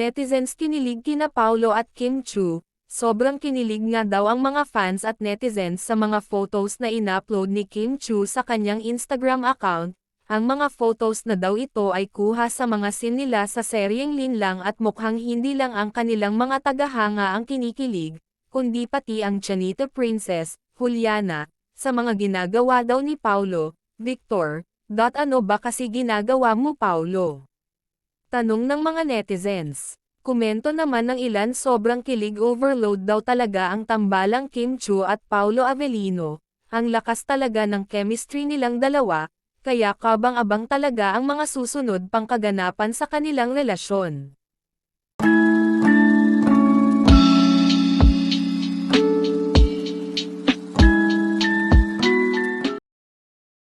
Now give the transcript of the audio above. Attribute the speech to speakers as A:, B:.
A: Netizens kinilig kina Paolo at Kim Chiu. Sobrang kinilig nga daw ang mga fans at netizens sa mga photos na in-upload ni Kim Chiu sa kanyang Instagram account. Ang mga photos na daw ito ay kuha sa mga scene nila sa seryeng Linlang at mukhang hindi lang ang kanilang mga tagahanga ang kinikilig, kundi pati ang Chanita Princess, Juliana, sa mga ginagawa daw ni Paolo. Victor, ano ba kasi ginagawa mo Paolo? Tanong ng mga netizens. Komento naman ng ilan sobrang kilig overload daw talaga ang tambalang Kim Chiu at Paolo Avellino. Ang lakas talaga ng chemistry nilang dalawa, kaya kabang-abang talaga ang mga susunod pang kaganapan sa kanilang relasyon.